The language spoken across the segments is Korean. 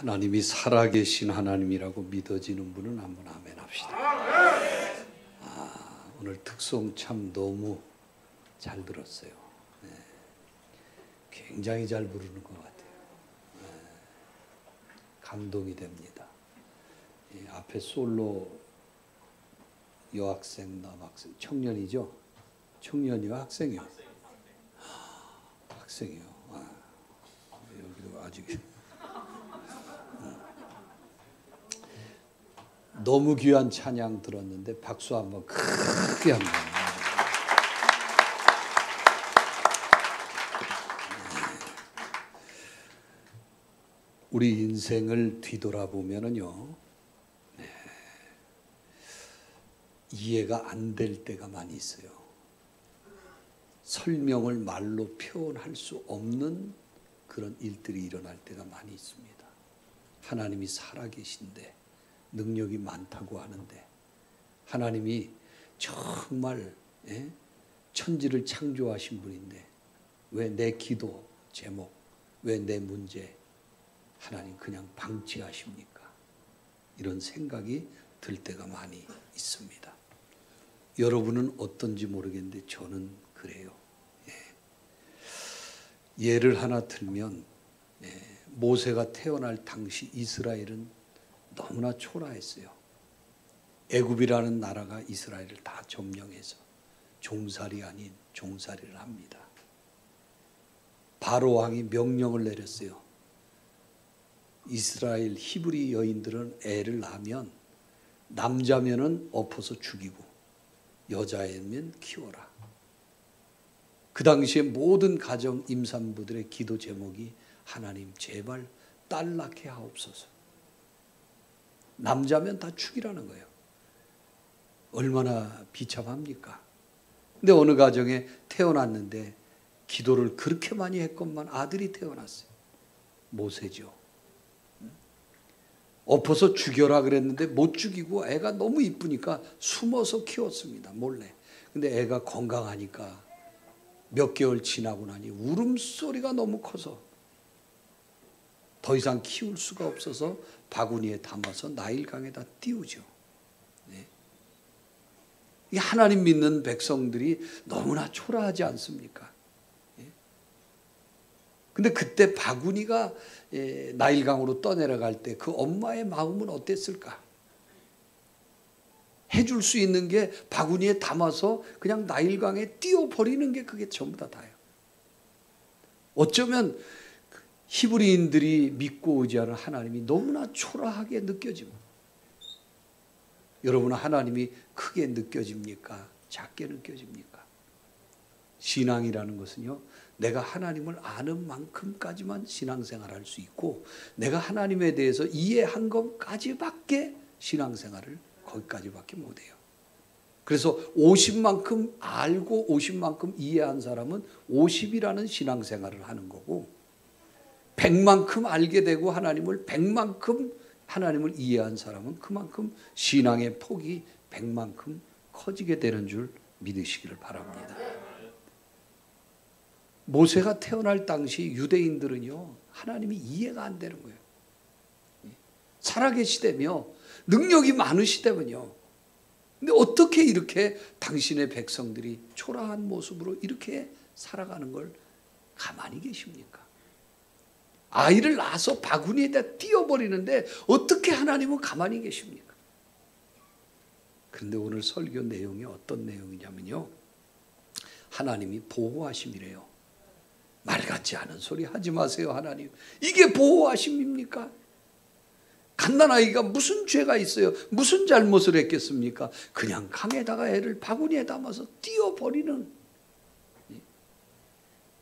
하나님이 살아계신 하나님이라고 믿어지는 분은 한번 아멘 합시다. 오늘 특송 참 너무 잘 들었어요. 네. 굉장히 잘 부르는 것 같아요. 네. 감동이 됩니다. 앞에 솔로 여학생, 남학생, 청년이죠? 청년이요? 학생이요? 학생이요. 여기도 아직 너무 귀한 찬양 들었는데 박수 한번 크게 한번. 우리 인생을 뒤돌아보면은요, 이해가 안 될 때가 많이 있어요. 설명을 말로 표현할 수 없는 그런 일들이 일어날 때가 많이 있습니다. 하나님이 살아계신데 능력이 많다고 하는데 하나님이 정말 천지를 창조하신 분인데 왜 내 기도 제목, 왜 내 문제 하나님 그냥 방치하십니까? 이런 생각이 들 때가 많이 있습니다. 여러분은 어떤지 모르겠는데 저는 그래요. 예를 하나 들면 모세가 태어날 당시 이스라엘은 너무나 초라했어요. 애굽이라는 나라가 이스라엘을 다 점령해서 종살이 아닌 종살이를 합니다. 바로 왕이 명령을 내렸어요. 이스라엘 히브리 여인들은 애를 낳으면 남자면은 엎어서 죽이고 여자애면 키워라. 그 당시에 모든 가정 임산부들의 기도 제목이 하나님 제발 딸 낳게 하옵소서. 남자면 다 죽이라는 거예요. 얼마나 비참합니까? 근데 어느 가정에 태어났는데 기도를 그렇게 많이 했건만 아들이 태어났어요. 모세죠. 엎어서 죽여라 그랬는데 못 죽이고 애가 너무 이쁘니까 숨어서 키웠습니다. 몰래. 근데 애가 건강하니까 몇 개월 지나고 나니 울음소리가 너무 커서 더 이상 키울 수가 없어서 바구니에 담아서 나일강에다 띄우죠. 네. 이 하나님 믿는 백성들이 너무나 초라하지 않습니까? 근데 그때 바구니가 나일강으로 떠내려갈 때 그 엄마의 마음은 어땠을까? 해줄 수 있는 게 바구니에 담아서 그냥 나일강에 띄워버리는 게 그게 전부 다예요. 어쩌면 히브리인들이 믿고 의지하는 하나님이 너무나 초라하게 느껴집니다. 여러분은 하나님이 크게 느껴집니까? 작게 느껴집니까? 신앙이라는 것은요, 내가 하나님을 아는 만큼까지만 신앙생활을 할 수 있고 내가 하나님에 대해서 이해한 것까지밖에 신앙생활을 거기까지밖에 못해요. 그래서 50만큼 알고 50만큼 이해한 사람은 50이라는 신앙생활을 하는 거고 100만큼 알게 되고 하나님을 100만큼 하나님을 이해한 사람은 그만큼 신앙의 폭이 100만큼 커지게 되는 줄 믿으시기를 바랍니다. 모세가 태어날 당시 유대인들은요, 하나님이 이해가 안 되는 거예요. 살아계시다며 능력이 많으시다면요. 근데 어떻게 이렇게 당신의 백성들이 초라한 모습으로 이렇게 살아가는 걸 가만히 계십니까? 아이를 낳아서 바구니에다 띄워버리는데 어떻게 하나님은 가만히 계십니까? 그런데 오늘 설교 내용이 어떤 내용이냐면요, 하나님이 보호하심이래요. 말 같지 않은 소리 하지 마세요. 하나님, 이게 보호하심입니까? 갓난아이가 무슨 죄가 있어요? 무슨 잘못을 했겠습니까? 그냥 강에다가 애를 바구니에 담아서 띄워버리는.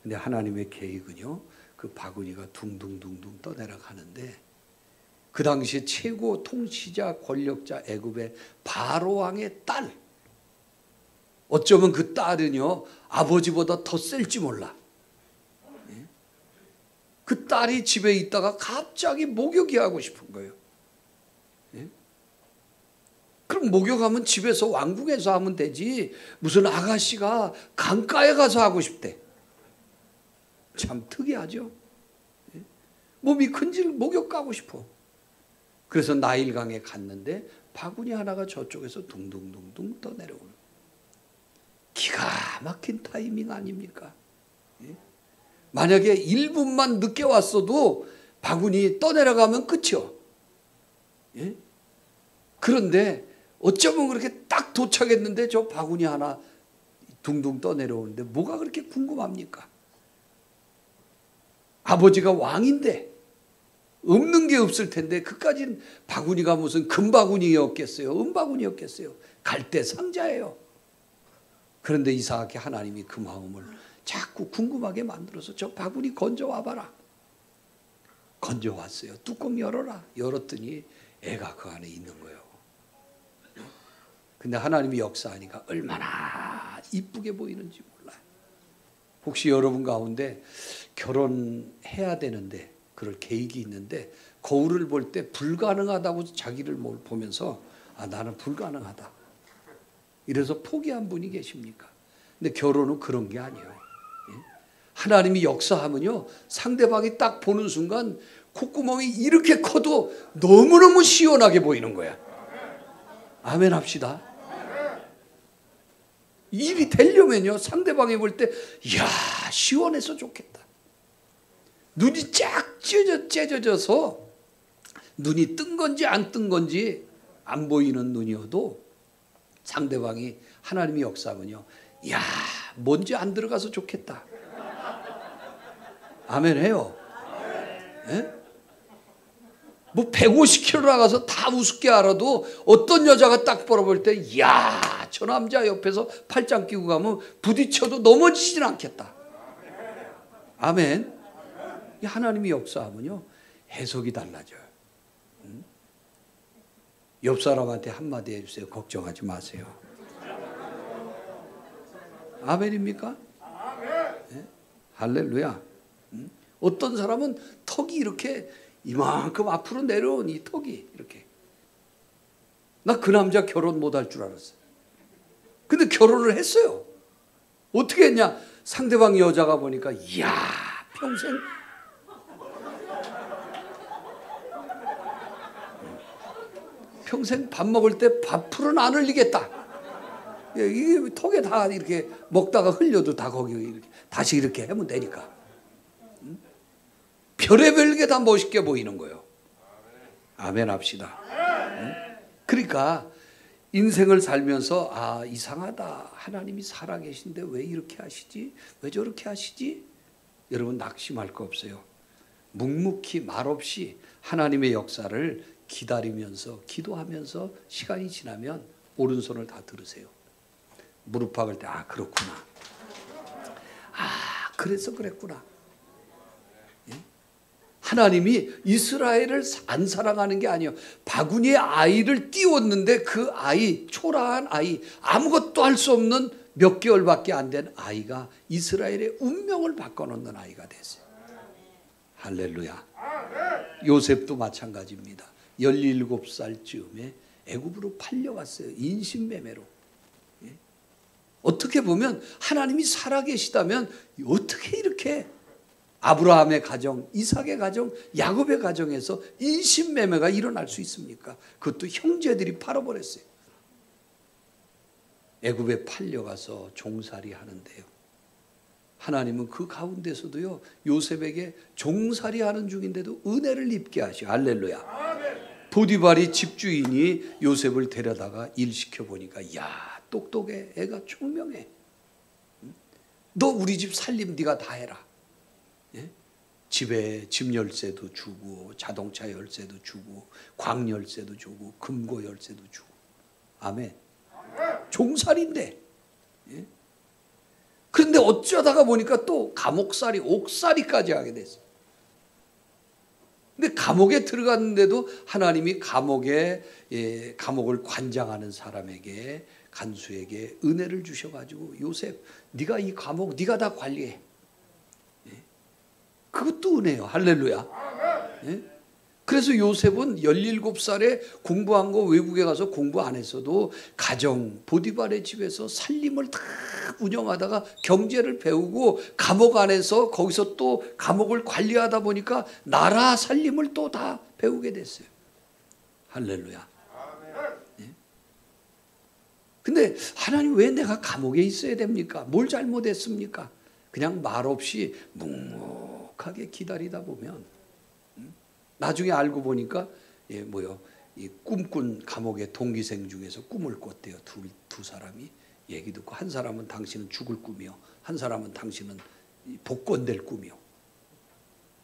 근데 하나님의 계획은요, 그 바구니가 둥둥둥둥 떠내려가는데 그 당시에 최고 통치자 권력자 애굽의 바로 왕의 딸, 어쩌면 그 딸은요 아버지보다 더 셀지 몰라. 그 딸이 집에 있다가 갑자기 목욕이 하고 싶은 거예요. 그럼 목욕하면 집에서 왕궁에서 하면 되지 무슨 아가씨가 강가에 가서 하고 싶대. 참 특이하죠. 몸이 근질 목욕 가고 싶어. 그래서 나일강에 갔는데 바구니 하나가 저쪽에서 둥둥둥둥 떠내려오는, 기가 막힌 타이밍 아닙니까? 예? 만약에 1분만 늦게 왔어도 바구니 떠내려가면 끝이요. 예? 그런데 어쩌면 그렇게 딱 도착했는데 저 바구니 하나 둥둥 떠내려오는데 뭐가 그렇게 궁금합니까? 아버지가 왕인데 없는 게 없을 텐데 그까진 바구니가 무슨 금바구니였겠어요? 은바구니였겠어요? 갈대 상자예요. 그런데 이상하게 하나님이 그 마음을 자꾸 궁금하게 만들어서 저 바구니 건져와 봐라. 건져왔어요. 뚜껑 열어라. 열었더니 애가 그 안에 있는 거예요. 근데 하나님이 역사하니까 얼마나 이쁘게 보이는지 몰라요. 혹시 여러분 가운데 결혼해야 되는데 그럴 계획이 있는데 거울을 볼 때 불가능하다고 자기를 보면서 아, 나는 불가능하다, 이래서 포기한 분이 계십니까? 근데 결혼은 그런 게 아니에요. 예? 하나님이 역사하면요, 상대방이 딱 보는 순간 콧구멍이 이렇게 커도 너무너무 시원하게 보이는 거야. 아멘 합시다. 일이 되려면요, 상대방이 볼 때 이야, 시원해서 좋겠다. 눈이 쫙 째져져서 눈이 뜬 건지 안 뜬 건지 안 보이는 눈이어도 상대방이 하나님이 역사하면요, 이야, 먼지 안 들어가서 좋겠다. 아멘 해요. 예? 뭐 150km 나가서 다 우습게 알아도 어떤 여자가 딱 바라볼 때 이야, 저 남자 옆에서 팔짱 끼고 가면 부딪혀도 넘어지진 않겠다. 아멘. 하나님이 역사하면요, 해석이 달라져요. 옆 사람한테 한마디 해주세요. 걱정하지 마세요. 아멘입니까? 네? 할렐루야. 어떤 사람은 턱이 이렇게 이만큼 앞으로 내려온 이 턱이 이렇게, 나 그 남자 결혼 못할 줄 알았어요. 근데 결혼을 했어요. 어떻게 했냐? 상대방 여자가 보니까 이야, 평생 밥 먹을 때 밥풀은 안 흘리겠다. 이게 턱에 다 이렇게 먹다가 흘려도 다 거기 이렇게 다시 이렇게 하면 되니까. 별의별 게 다 멋있게 보이는 거예요. 아멘 합시다. 그러니까 인생을 살면서 아, 이상하다, 하나님이 살아계신데 왜 이렇게 하시지? 왜 저렇게 하시지? 여러분 낙심할 거 없어요. 묵묵히 말없이 하나님의 역사를 기다리면서 기도하면서 시간이 지나면 오른손을 다 들으세요. 무릎 박을 때 아, 그렇구나. 아, 그래서 그랬구나. 하나님이 이스라엘을 안 사랑하는 게 아니에요. 바구니에 아이를 띄웠는데 그 아이, 초라한 아이, 아무것도 할 수 없는 몇 개월밖에 안 된 아이가 이스라엘의 운명을 바꿔놓는 아이가 됐어요. 할렐루야. 요셉도 마찬가지입니다. 17살쯤에 애굽으로 팔려갔어요. 인신매매로. 어떻게 보면 하나님이 살아계시다면 어떻게 이렇게 아브라함의 가정, 이삭의 가정, 야곱의 가정에서 인신매매가 일어날 수 있습니까? 그것도 형제들이 팔아버렸어요. 애굽에 팔려가서 종살이 하는데요, 하나님은 그 가운데서도요, 요셉에게 종살이 하는 중인데도 은혜를 입게 하시오. 할렐루야. 보디발이 집주인이 요셉을 데려다가 일 시켜보니까 야, 똑똑해, 애가 총명해, 너 우리 집 살림 네가 다 해라. 예? 집에 집 열쇠도 주고 자동차 열쇠도 주고 광 열쇠도 주고 금고 열쇠도 주고. 아멘. 종살인데. 예? 그런데 어쩌다가 보니까 또 감옥살이, 옥살이까지 하게 됐어요. 근데 감옥에 들어갔는데도 하나님이 감옥을 관장하는 사람에게, 간수에게 은혜를 주셔가지고 요셉, 네가 이 감옥 네가 다 관리해. 그것도 은혜예요. 할렐루야. 예? 그래서 요셉은 17살에 공부한 거 외국에 가서 공부 안 했어도 가정, 보디발의 집에서 살림을 다 운영하다가 경제를 배우고 감옥 안에서 거기서 또 감옥을 관리하다 보니까 나라 살림을 또 다 배우게 됐어요. 할렐루야. 예? 근데 하나님 왜 내가 감옥에 있어야 됩니까? 뭘 잘못했습니까? 그냥 말없이 묵묵하게 기다리다 보면 나중에 알고 보니까 이 꿈꾼 감옥의 동기생 중에서 꿈을 꿨대요. 두 사람이 얘기 듣고 한 사람은 당신은 죽을 꿈이요, 한 사람은 당신은 복권될 꿈이요.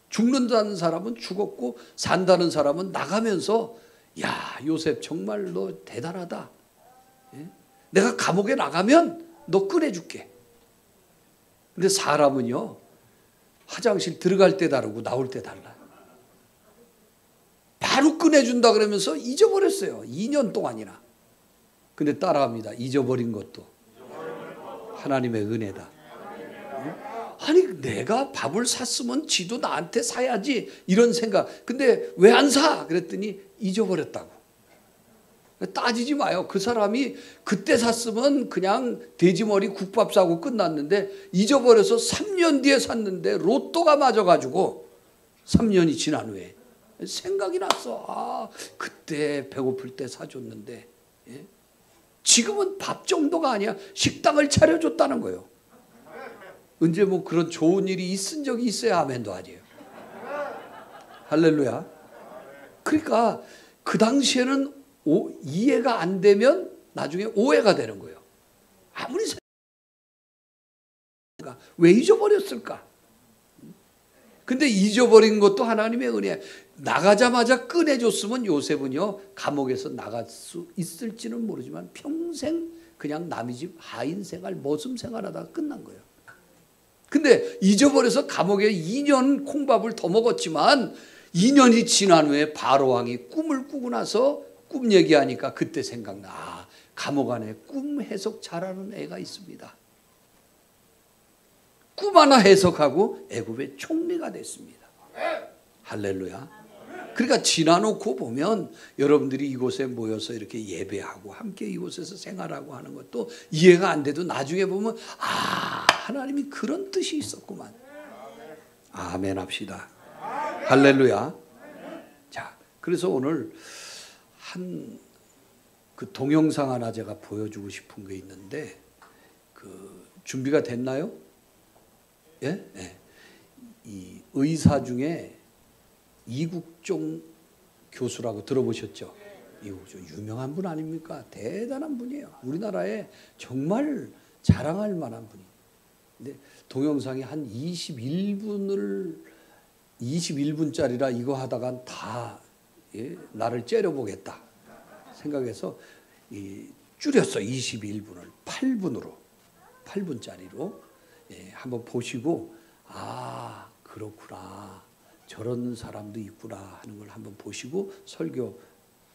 죽는다는 사람은 죽었고 산다는 사람은 나가면서 야 요셉 정말 너 대단하다. 예? 내가 감옥에 나가면 너 꺼내줄게. 근데 사람은요 화장실 들어갈 때 다르고 나올 때 달라요. 바로 꺼내준다 그러면서 잊어버렸어요. 2년 동안이나. 근데 따라합니다. 잊어버린 것도 하나님의 은혜다. 아니 내가 밥을 샀으면 지도 나한테 사야지 이런 생각. 근데 왜 안 사? 그랬더니 잊어버렸다고. 따지지 마요. 그 사람이 그때 샀으면 그냥 돼지머리 국밥 사고 끝났는데 잊어버려서 3년 뒤에 샀는데 로또가 맞아가지고 3년이 지난 후에 생각이 났어. 아 그때 배고플 때 사줬는데 예? 지금은 밥 정도가 아니야. 식당을 차려줬다는 거예요. 언제 뭐 그런 좋은 일이 있은 적이 있어야 아멘도 아니에요. 할렐루야. 그러니까 그 당시에는 이해가 안 되면 나중에 오해가 되는 거예요. 아무리 생각할까? 왜 잊어버렸을까? 근데 잊어버린 것도 하나님의 은혜야. 나가자마자 꺼내줬으면 요셉은요 감옥에서 나갈 수 있을지는 모르지만 평생 그냥 남의 집 하인 생활, 머슴 생활하다가 끝난 거예요. 근데 잊어버려서 감옥에 2년 콩밥을 더 먹었지만 2년이 지난 후에 바로왕이 꿈을 꾸고 나서 꿈 얘기하니까 그때 생각나. 아, 감옥 안에 꿈 해석 잘하는 애가 있습니다. 꿈 하나 해석하고 애굽의 총리가 됐습니다. 할렐루야. 그러니까 지나놓고 보면 여러분들이 이곳에 모여서 이렇게 예배하고 함께 이곳에서 생활하고 하는 것도 이해가 안 돼도 나중에 보면 아 하나님이 그런 뜻이 있었구만. 아멘 합시다. 할렐루야. 자, 그래서 오늘 그 동영상 하나 제가 보여주고 싶은 게 있는데 그 준비가 됐나요? 예? 예. 이 의사 중에 이국종 교수라고 들어보셨죠? 이국종 유명한 분 아닙니까? 대단한 분이에요. 우리나라에 정말 자랑할 만한 분이. 근데 동영상이 한 21분짜리라 이거 하다가 다 나를 째려보겠다 생각해서 줄였어. 21분을 8분짜리로 한번 보시고 아 그렇구나. 저런 사람도 있구나 하는 걸 한번 보시고 설교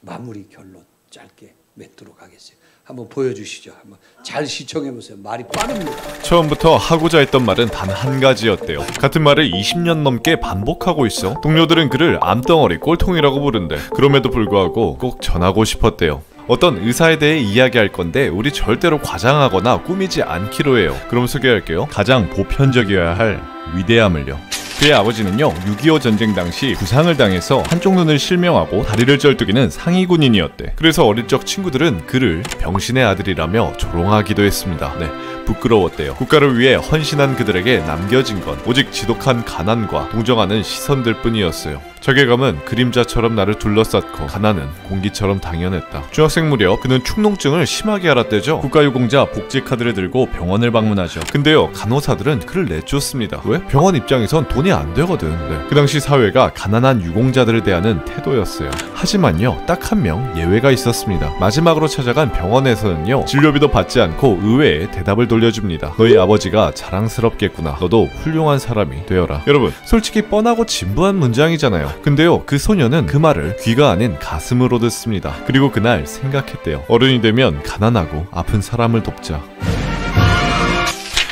마무리 결론 짧게 맺도록 하겠어요. 한번 보여주시죠. 한번 잘 시청해 보세요. 말이 빠릅니다. 처음부터 하고자 했던 말은 단 한 가지였대요. 같은 말을 20년 넘게 반복하고 있어. 동료들은 그를 암덩어리 꼴통이라고 부른대. 그럼에도 불구하고 꼭 전하고 싶었대요. 어떤 의사에 대해 이야기할 건데 우리 절대로 과장하거나 꾸미지 않기로 해요. 그럼 소개할게요. 가장 보편적이어야 할 위대함을요. 그의 아버지는요 6.25 전쟁 당시 부상을 당해서 한쪽 눈을 실명하고 다리를 쩔뚝이는 상위 군인이었대. 그래서 어릴 적 친구들은 그를 병신의 아들이라며 조롱하기도 했습니다. 네, 부끄러웠대요. 국가를 위해 헌신한 그들에게 남겨진 건 오직 지독한 가난과 동정하는 시선들 뿐이었어요. 자괴감은 그림자처럼 나를 둘러쌌고 가난은 공기처럼 당연했다. 중학생 무렵 그는 축농증을 심하게 앓았대죠. 국가유공자 복지카드를 들고 병원을 방문하죠. 근데요 간호사들은 그를 내쫓습니다. 왜? 병원 입장에선 돈이 안 되거든. 네. 그 당시 사회가 가난한 유공자들을 대하는 태도였어요. 하지만요 딱 한 명 예외가 있었습니다. 마지막으로 찾아간 병원에서는요 진료비도 받지 않고 의외의 대답을 돌려줍니다. 너희 아버지가 자랑스럽겠구나. 너도 훌륭한 사람이 되어라. 여러분 솔직히 뻔하고 진부한 문장이잖아요. 근데요 그 소녀는 그 말을 귀가 아닌 가슴으로 듣습니다. 그리고 그날 생각했대요. 어른이 되면 가난하고 아픈 사람을 돕자.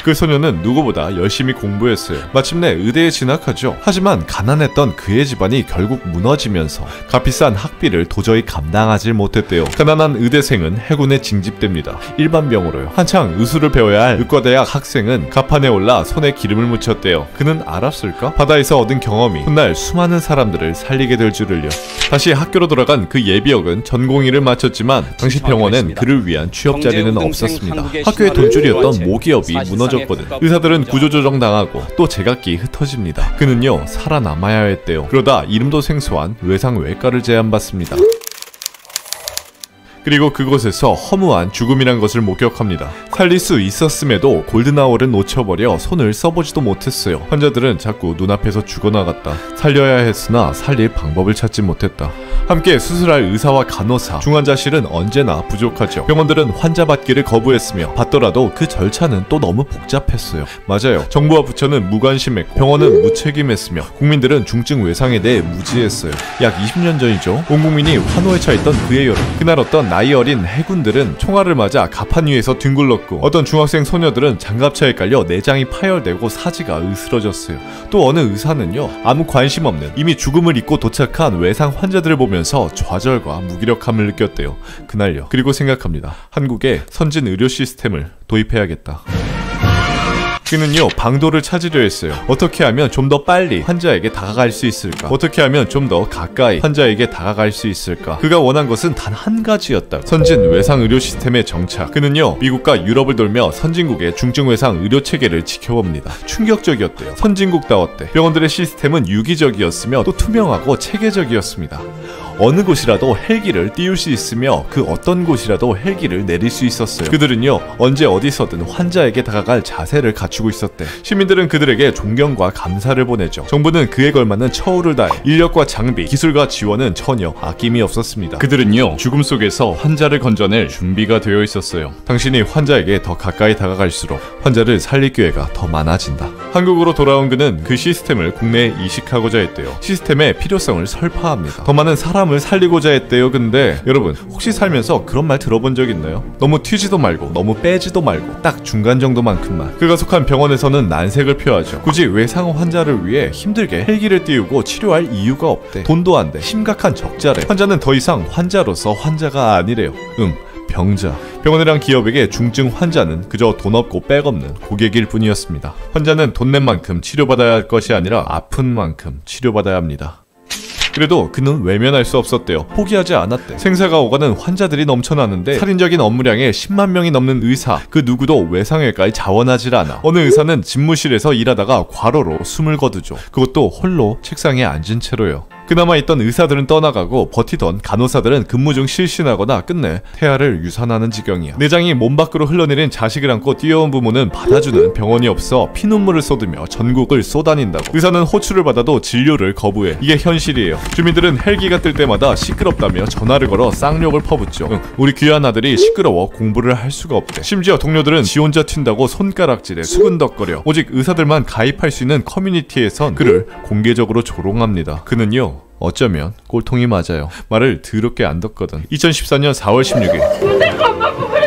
그 소녀는 누구보다 열심히 공부했어요. 마침내 의대에 진학하죠. 하지만 가난했던 그의 집안이 결국 무너지면서 값비싼 학비를 도저히 감당하지 못했대요. 가난한 의대생은 해군에 징집됩니다. 일반병으로요. 한창 의술을 배워야 할 의과대학 학생은 갑판에 올라 손에 기름을 묻혔대요. 그는 알았을까? 바다에서 얻은 경험이 훗날 수많은 사람들을 살리게 될 줄을요. 다시 학교로 돌아간 그 예비역은 전공의를 마쳤지만 당시 병원엔 그를 위한 취업 자리는 없었습니다. 학교의 돈줄이었던 모기업이 무너졌거든. 의사들은 구조조정 당하고 또 제각기 흩어집니다. 그는요 살아남아야 했대요. 그러다 이름도 생소한 외상외과를 제안받습니다. 그리고 그곳에서 허무한 죽음이란 것을 목격합니다. 살릴 수 있었음에도 골든아워를 놓쳐버려 손을 써보지도 못했어요. 환자들은 자꾸 눈앞에서 죽어나갔다. 살려야 했으나 살릴 방법을 찾지 못했다. 함께 수술할 의사와 간호사, 중환자실은 언제나 부족하죠. 병원들은 환자 받기를 거부했으며 받더라도 그 절차는 또 너무 복잡했어요. 맞아요. 정부와 부처는 무관심했고 병원은 무책임했으며 국민들은 중증 외상에 대해 무지했어요. 약 20년 전이죠. 온 국민이 환호에 차있던 그의 여름. 그날 어떤 나이 어린 해군들은 총알을 맞아 갑판 위에서 뒹굴렀고 어떤 중학생 소녀들은 장갑차에 깔려 내장이 파열되고 사지가 으스러졌어요. 또 어느 의사는요 아무 관심 없는 이미 죽음을 잊고 도착한 외상 환자들을 보면서 좌절과 무기력함을 느꼈대요. 그날요. 그리고 생각합니다. 한국에 선진 의료 시스템을 도입해야겠다. 그는요 방도를 찾으려 했어요. 어떻게 하면 좀 더 빨리 환자에게 다가갈 수 있을까? 어떻게 하면 좀 더 가까이 환자에게 다가갈 수 있을까? 그가 원한 것은 단 한 가지였다. 선진 외상 의료 시스템의 정착. 그는요 미국과 유럽을 돌며 선진국의 중증 외상 의료 체계를 지켜봅니다. 충격적이었대요. 선진국다웠대. 병원들의 시스템은 유기적이었으며 또 투명하고 체계적이었습니다. 어느 곳이라도 헬기를 띄울 수 있으며 그 어떤 곳이라도 헬기를 내릴 수 있었어요. 그들은요 언제 어디서든 환자에게 다가갈 자세를 갖추고 있었대. 시민들은 그들에게 존경과 감사를 보내죠. 정부는 그에 걸맞는 처우를 다해 인력과 장비, 기술과 지원은 전혀 아낌이 없었습니다. 그들은요 죽음 속에서 환자를 건져낼 준비가 되어 있었어요. 당신이 환자에게 더 가까이 다가갈수록 환자를 살릴 기회가 더 많아진다. 한국으로 돌아온 그는 그 시스템을 국내에 이식하고자 했대요. 시스템의 필요성을 설파합니다. 더 많은 사람을 살리고자 했대요. 근데 여러분 혹시 살면서 그런 말 들어본 적 있나요? 너무 튀지도 말고 너무 빼지도 말고 딱 중간 정도만큼만. 그가 속한 병원에서는 난색을 표하죠. 굳이 외상 환자를 위해 힘들게 헬기를 띄우고 치료할 이유가 없대. 돈도 안 돼. 심각한 적자래. 환자는 더 이상 환자로서 환자가 아니래요. 병자. 병원이란 기업에게 중증 환자는 그저 돈 없고 백 없는 고객일 뿐이었습니다. 환자는 돈 낸 만큼 치료받아야 할 것이 아니라 아픈 만큼 치료받아야 합니다. 그래도 그는 외면할 수 없었대요. 포기하지 않았대. 생사가 오가는 환자들이 넘쳐나는데 살인적인 업무량에 10만 명이 넘는 의사, 그 누구도 외상외과에 자원하질 않아. 어느 의사는 집무실에서 일하다가 과로로 숨을 거두죠. 그것도 홀로 책상에 앉은 채로요. 그나마 있던 의사들은 떠나가고 버티던 간호사들은 근무 중 실신하거나 끝내 태아를 유산하는 지경이야. 내장이 몸 밖으로 흘러내린 자식을 안고 뛰어온 부모는 받아주는 병원이 없어 피눈물을 쏟으며 전국을 쏘다닌다고. 의사는 호출을 받아도 진료를 거부해. 이게 현실이에요. 주민들은 헬기가 뜰 때마다 시끄럽다며 전화를 걸어 쌍욕을 퍼붓죠. 우리 귀한 아들이 시끄러워 공부를 할 수가 없대. 심지어 동료들은 지 혼자 튄다고 손가락질에 수근덕거려. 오직 의사들만 가입할 수 있는 커뮤니티에선 그를 공개적으로 조롱합니다. 그는요 어쩌면 꼴통이 맞아요. 말을 더럽게 안 듣거든. 2014년 4월 16일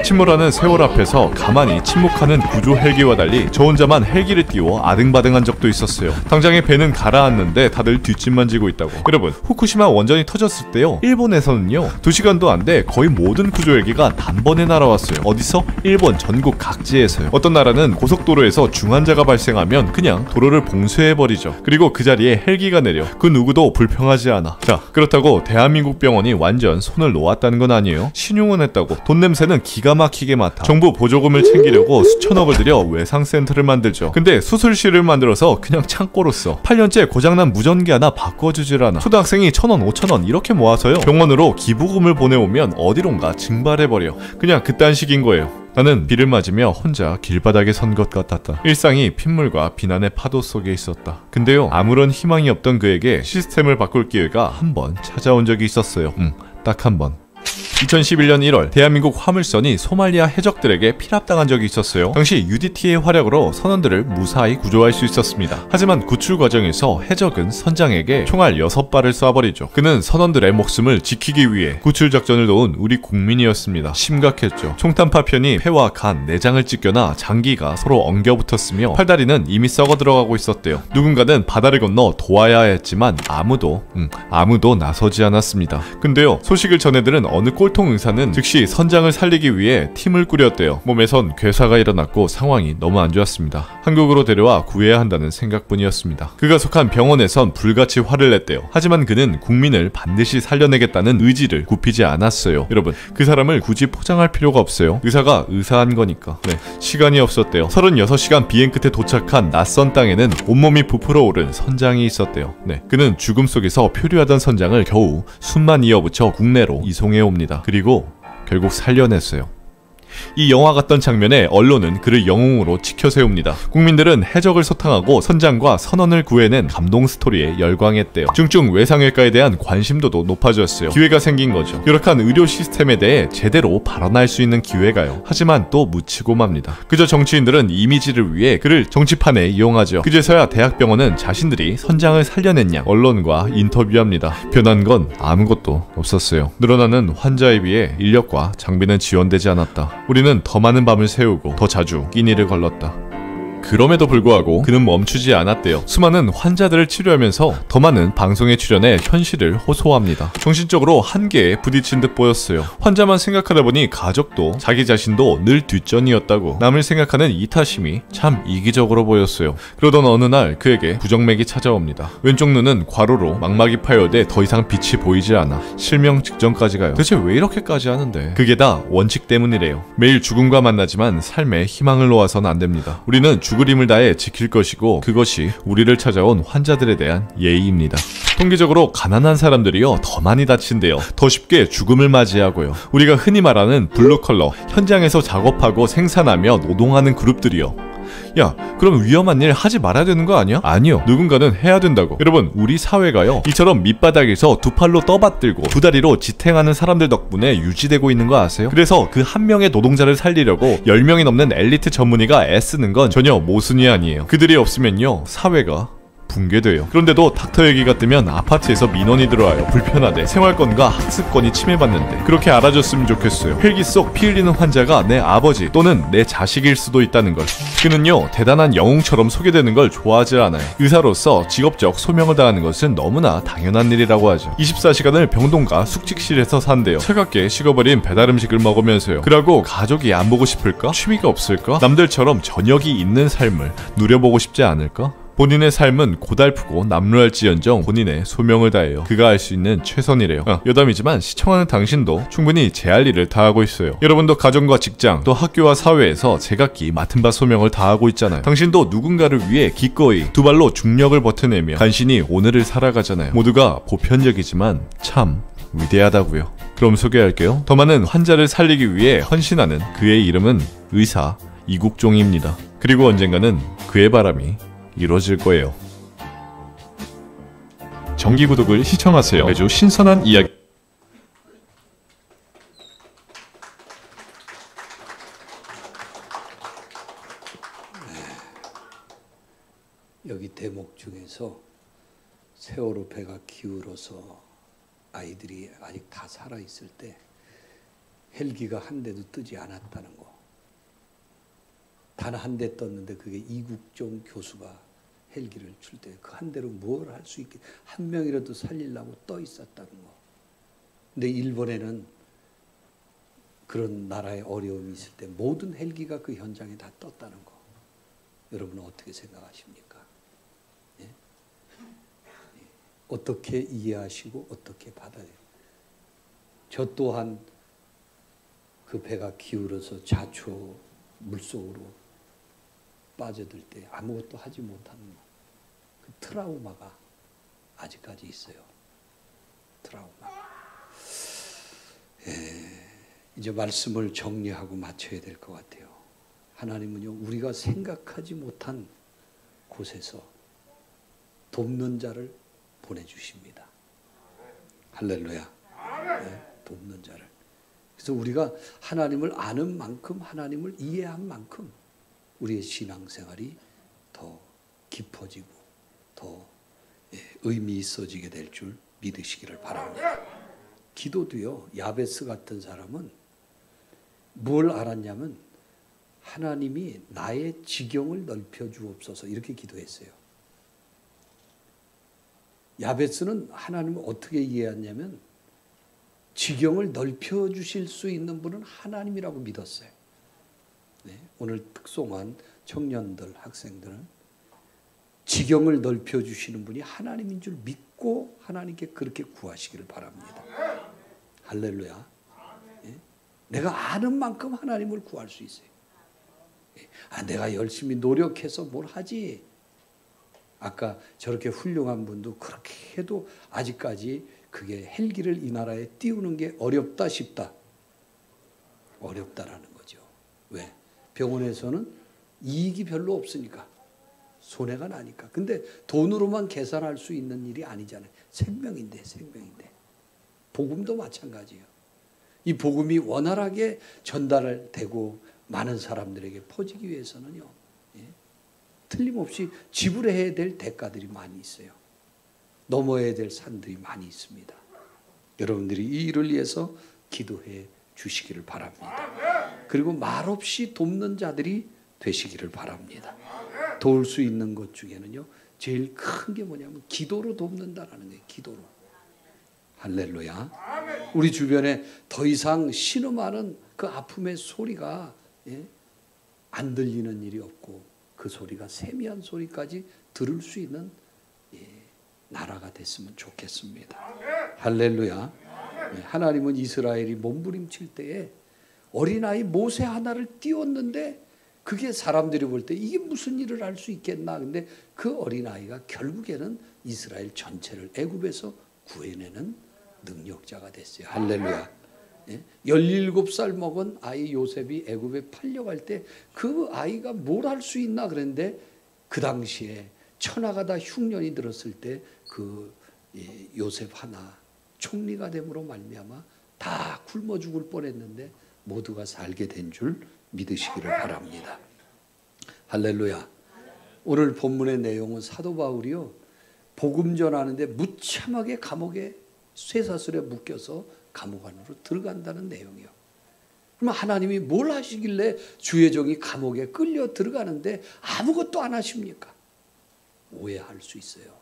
침몰하는 세월 앞에서 가만히 침묵하는 구조 헬기와 달리 저 혼자만 헬기를 띄워 아등바등한 적도 있었어요. 당장에 배는 가라앉는데 다들 뒷짐만 지고 있다고. 여러분 후쿠시마 원전이 터졌을 때요 일본에서는요 2시간도 안 돼 거의 모든 구조 헬기가 단번에 날아왔어요. 어디서? 일본 전국 각지에서요. 어떤 나라는 고속도로에서 중환자가 발생하면 그냥 도로를 봉쇄해버리죠. 그리고 그 자리에 헬기가 내려 그 누구도 불평하지 않아. 자 그렇다고 대한민국 병원이 완전 손을 놓았다는 건 아니에요. 신용은 했다고. 돈 냄새는 기가 막히게 맡아. 정부 보조금을 챙기려고 수천억을 들여 외상센터를 만들죠. 근데 수술실을 만들어서 그냥 창고로 써. 8년째 고장난 무전기 하나 바꿔주질 않아. 초등학생이 1,000원, 5,000원 이렇게 모아서요 병원으로 기부금을 보내오면 어디론가 증발해버려. 그냥 그딴 식인 거예요. 나는 비를 맞으며 혼자 길바닥에 선 것 같았다. 일상이 핏물과 비난의 파도 속에 있었다. 근데요 아무런 희망이 없던 그에게 시스템을 바꿀 기회가 한 번 찾아온 적이 있었어요. 딱 한 번. 2011년 1월 대한민국 화물선이 소말리아 해적들에게 피랍당한 적이 있었어요. 당시 UDT의 활약으로 선원들을 무사히 구조할 수 있었습니다. 하지만 구출 과정에서 해적은 선장에게 총알 6발을 쏴버리죠. 그는 선원들의 목숨을 지키기 위해 구출 작전을 도운 우리 국민이었습니다. 심각했죠. 총탄 파편이 폐와 간, 내장을 찢겨나 장기가 서로 엉겨붙었으며 팔다리는 이미 썩어 들어가고 있었대요. 누군가는 바다를 건너 도와야 했지만 아무도 나서지 않았습니다. 근데요, 소식을 전해들은 어느 꼴통 의사는 즉시 선장을 살리기 위해 팀을 꾸렸대요. 몸에선 괴사가 일어났고 상황이 너무 안 좋았습니다. 한국으로 데려와 구해야 한다는 생각뿐이었습니다. 그가 속한 병원에선 불같이 화를 냈대요. 하지만 그는 국민을 반드시 살려내겠다는 의지를 굽히지 않았어요. 여러분, 그 사람을 굳이 포장할 필요가 없어요. 의사가 의사한 거니까. 시간이 없었대요. 36시간 비행 끝에 도착한 낯선 땅에는 온몸이 부풀어 오른 선장이 있었대요. 그는 죽음 속에서 표류하던 선장을 겨우 숨만 이어붙여 국내로 이송해 옵니다. 그리고 결국 살려냈어요. 이 영화 같던 장면에 언론은 그를 영웅으로 치켜세웁니다. 국민들은 해적을 소탕하고 선장과 선원을 구해낸 감동 스토리에 열광했대요. 중증 외상외과에 대한 관심도도 높아졌어요. 기회가 생긴 거죠. 열악한 의료 시스템에 대해 제대로 발언할 수 있는 기회가요. 하지만 또 묻히고 맙니다. 그저 정치인들은 이미지를 위해 그를 정치판에 이용하죠. 그제서야 대학병원은 자신들이 선장을 살려낸 양 언론과 인터뷰합니다. 변한 건 아무것도 없었어요. 늘어나는 환자에 비해 인력과 장비는 지원되지 않았다. 우리는 더 많은 밤을 새우고 더 자주 끼니를 걸렀다. 그럼에도 불구하고 그는 멈추지 않았대요. 수많은 환자들을 치료하면서 더 많은 방송에 출연해 현실을 호소합니다. 정신적으로 한계에 부딪힌 듯 보였어요. 환자만 생각하다 보니 가족도 자기 자신도 늘 뒷전이었다고. 남을 생각하는 이타심이 참 이기적으로 보였어요. 그러던 어느 날 그에게 부정맥이 찾아옵니다. 왼쪽 눈은 과로로 망막이 파열돼 더 이상 빛이 보이지 않아 실명 직전까지 가요. 대체 왜 이렇게까지 하는데? 그게 다 원칙 때문이래요. 매일 죽음과 만나지만 삶에 희망을 놓아선 안 됩니다. 우리는 죽을 힘을 다해 지킬 것이고 그것이 우리를 찾아온 환자들에 대한 예의입니다. 통계적으로 가난한 사람들이요 더 많이 다친대요. 더 쉽게 죽음을 맞이하고요. 우리가 흔히 말하는 블루컬러, 현장에서 작업하고 생산하며 노동하는 그룹들이요. 야, 그럼 위험한 일 하지 말아야 되는 거 아니야? 아니요, 누군가는 해야 된다고. 여러분, 우리 사회가요 이처럼 밑바닥에서 두 팔로 떠받들고 두 다리로 지탱하는 사람들 덕분에 유지되고 있는 거 아세요? 그래서 그 한 명의 노동자를 살리려고 10명이 넘는 엘리트 전문의가 애쓰는 건 전혀 모순이 아니에요. 그들이 없으면요 사회가 붕괴돼요. 그런데도 닥터 얘기가 뜨면 아파트에서 민원이 들어와요. 불편하대. 생활권과 학습권이 침해받는데. 그렇게 알아줬으면 좋겠어요. 헬기 속 피 흘리는 환자가 내 아버지 또는 내 자식일 수도 있다는 걸. 그는요 대단한 영웅처럼 소개되는 걸 좋아하지 않아요. 의사로서 직업적 소명을 다하는 것은 너무나 당연한 일이라고 하죠. 24시간을 병동과 숙직실에서 산대요. 차갑게 식어버린 배달음식을 먹으면서요. 그러고 가족이 안 보고 싶을까? 취미가 없을까? 남들처럼 저녁이 있는 삶을 누려보고 싶지 않을까? 본인의 삶은 고달프고 남루할지언정 본인의 소명을 다해요. 그가 할 수 있는 최선이래요. 여담이지만 시청하는 당신도 충분히 제 할 일을 다하고 있어요. 여러분도 가정과 직장 또 학교와 사회에서 제각기 맡은 바 소명을 다하고 있잖아요. 당신도 누군가를 위해 기꺼이 두 발로 중력을 버텨내며 간신히 오늘을 살아가잖아요. 모두가 보편적이지만 참 위대하다고요. 그럼 소개할게요. 더 많은 환자를 살리기 위해 헌신하는 그의 이름은 의사 이국종입니다. 그리고 언젠가는 그의 바람이 이루어질 거예요. 정기 구독을 시청하세요. 매주 신선한 이야기. 여기 대목 중에서 세월호 배가 기울어서 아이들이 아직 다 살아 있을 때 헬기가 한 대도 뜨지 않았다는 거. 단 한 대 떴는데 그게 이국종 교수가 헬기를 출 때 그 한 대로 뭘 할 수 있게 한 명이라도 살리려고 떠 있었다는 거. 근데 일본에는 그런 나라의 어려움이 있을 때 모든 헬기가 그 현장에 다 떴다는 거. 여러분은 어떻게 생각하십니까? 예? 어떻게 이해하시고 어떻게 받아들여요? 저 또한 그 배가 기울어서 자초 물속으로 빠져들 때 아무것도 하지 못하는 그 트라우마가 아직까지 있어요. 트라우마. 이제 말씀을 정리하고 마쳐야 될 것 같아요. 하나님은요 우리가 생각하지 못한 곳에서 돕는 자를 보내주십니다. 할렐루야. 네, 돕는 자를. 그래서 우리가 하나님을 아는 만큼, 하나님을 이해한 만큼 우리의 신앙생활이 더 깊어지고 더 의미 있어지게 될 줄 믿으시기를 바랍니다. 기도도요, 야베스 같은 사람은 뭘 알았냐면 하나님이 나의 지경을 넓혀 주옵소서 이렇게 기도했어요. 야베스는 하나님을 어떻게 이해했냐면 지경을 넓혀 주실 수 있는 분은 하나님이라고 믿었어요. 네, 오늘 특송한 청년들, 학생들은 지경을 넓혀 주시는 분이 하나님인 줄 믿고 하나님께 그렇게 구하시기를 바랍니다. 할렐루야. 네? 내가 아는 만큼 하나님을 구할 수 있어요. 내가 열심히 노력해서 뭘 하지. 아까 저렇게 훌륭한 분도 그렇게 해도 아직까지 그게 헬기를 이 나라에 띄우는 게 어렵다 싶다. 어렵다라는 거죠. 왜? 병원에서는 이익이 별로 없으니까. 손해가 나니까. 근데 돈으로만 계산할 수 있는 일이 아니잖아요. 생명인데. 복음도 마찬가지예요. 이 복음이 원활하게 전달되고 많은 사람들에게 퍼지기 위해서는요. 틀림없이 지불해야 될 대가들이 많이 있어요. 넘어야 될 산들이 많이 있습니다. 여러분들이 이 일을 위해서 기도해 주시기를 바랍니다. 그리고 말없이 돕는 자들이 되시기를 바랍니다. 도울 수 있는 것 중에는요, 제일 큰 게 뭐냐면 기도로 돕는다라는 거예요. 기도로. 할렐루야. 우리 주변에 더 이상 신음하는 그 아픔의 소리가 안 들리는 일이 없고 그 소리가 세미한 소리까지 들을 수 있는 나라가 됐으면 좋겠습니다. 할렐루야. 하나님은 이스라엘이 몸부림칠 때에 어린아이 모세 하나를 띄웠는데 그게 사람들이 볼 때 이게 무슨 일을 할 수 있겠나. 근데 그 어린아이가 결국에는 이스라엘 전체를 애굽에서 구해내는 능력자가 됐어요. 할렐루야. 17살 먹은 아이 요셉이 애굽에 팔려갈 때 그 아이가 뭘 할 수 있나 그랬는데 그 당시에 천하가 다 흉년이 들었을 때 그 요셉 하나 총리가 됨으로 말미암아 다 굶어 죽을 뻔했는데 모두가 살게 된 줄 믿으시기를 바랍니다. 할렐루야. 오늘 본문의 내용은 사도 바울이요, 복음 전하는데 무참하게 감옥에 쇠사슬에 묶여서 감옥 안으로 들어간다는 내용이요. 그러면 하나님이 뭘 하시길래 주의 종이 감옥에 끌려 들어가는데 아무것도 안 하십니까? 오해할 수 있어요.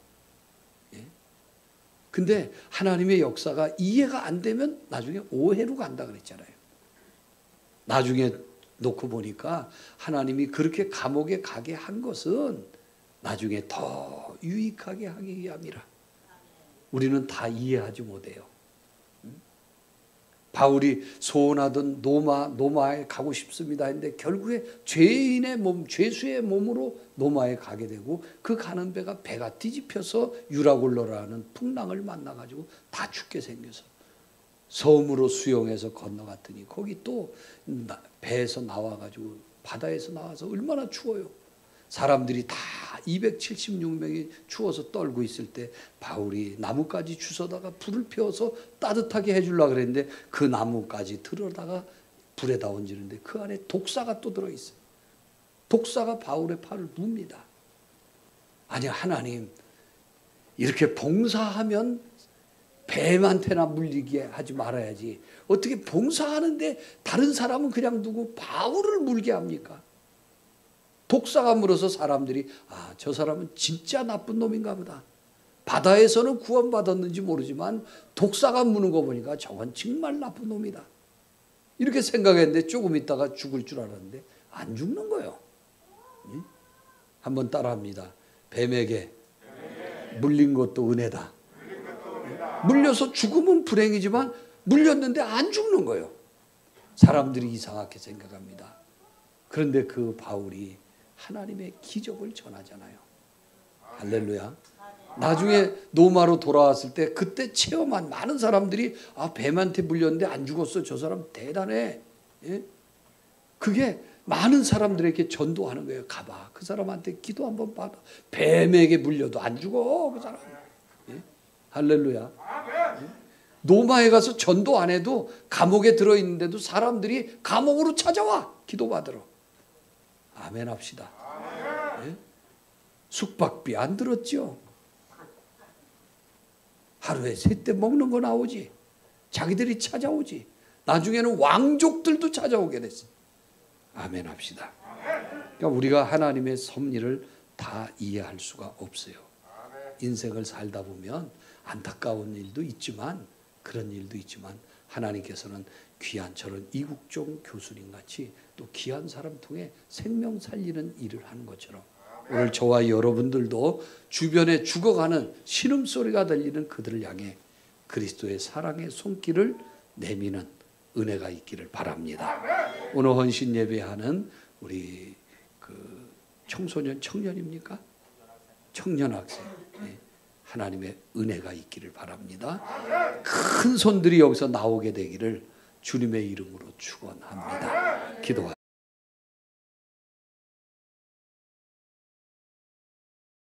근데 하나님의 역사가 이해가 안 되면 나중에 오해로 간다 그랬잖아요. 나중에 놓고 보니까 하나님이 그렇게 감옥에 가게 한 것은 나중에 더 유익하게 하기 위함이라. 우리는 다 이해하지 못해요. 바울이 소원하던 노마에 가고 싶습니다 했는데 결국에 죄인의 몸, 죄수의 몸으로 노마에 가게 되고 그 가는 배가 뒤집혀서 유라굴로라는 풍랑을 만나가지고 다 죽게 생겨서 섬으로 수용해서 건너갔더니 거기 또 배에서 나와가지고 바다에서 나와서 얼마나 추워요. 사람들이 다 276명이 추워서 떨고 있을 때 바울이 나뭇가지 주워다가 불을 피워서 따뜻하게 해주려고 그랬는데 그 나뭇가지 들어다가 불에다 얹는데 그 안에 독사가 또 들어있어요. 독사가 바울의 팔을 뭅니다. 아니 하나님 이렇게 봉사하면 뱀한테나 물리게 하지 말아야지 어떻게 봉사하는데 다른 사람은 그냥 두고 바울을 물게 합니까? 독사가 물어서 사람들이 저 사람은 진짜 나쁜 놈인가 보다. 바다에서는 구원받았는지 모르지만 독사가 무는 거 보니까 저건 정말 나쁜 놈이다. 이렇게 생각했는데 조금 있다가 죽을 줄 알았는데 안 죽는 거예요. 한번 따라합니다. 뱀에게 물린 것도 은혜다. 물려서 죽으면 불행이지만 물렸는데 안 죽는 거예요. 사람들이 이상하게 생각합니다. 그런데 그 바울이 하나님의 기적을 전하잖아요. 할렐루야. 나중에 노마로 돌아왔을 때 그때 체험한 많은 사람들이 뱀한테 물렸는데 안 죽었어. 저 사람 대단해. 그게 많은 사람들에게 전도하는 거예요. 가봐. 그 사람한테 기도 한번 받아. 뱀에게 물려도 안 죽어. 그 사람. 할렐루야. 로마에 가서 전도 안 해도 감옥에 들어있는데도 사람들이 감옥으로 찾아와 기도받으러. 아멘 합시다. 네? 숙박비 안 들었죠? 하루에 3때 먹는 거 나오지. 자기들이 찾아오지. 나중에는 왕족들도 찾아오게 됐어. 아멘 합시다. 그러니까 우리가 하나님의 섭리를 다 이해할 수가 없어요. 인생을 살다 보면 안타까운 일도 있지만, 그런 일도 있지만, 하나님께서는 귀한 저런 이국종 교수님 같이 또 귀한 사람 통해 생명 살리는 일을 하는 것처럼, 오늘 저와 여러분들도 주변에 죽어가는 신음소리가 들리는 그들을 향해 그리스도의 사랑의 손길을 내미는 은혜가 있기를 바랍니다. 오늘 헌신 예배하는 우리 그 청소년, 청년입니까? 청년 학생, 하나님의 은혜가 있기를 바랍니다. 큰 손들이 여기서 나오게 되기를 주님의 이름으로 축원합니다. 기도하겠습니다.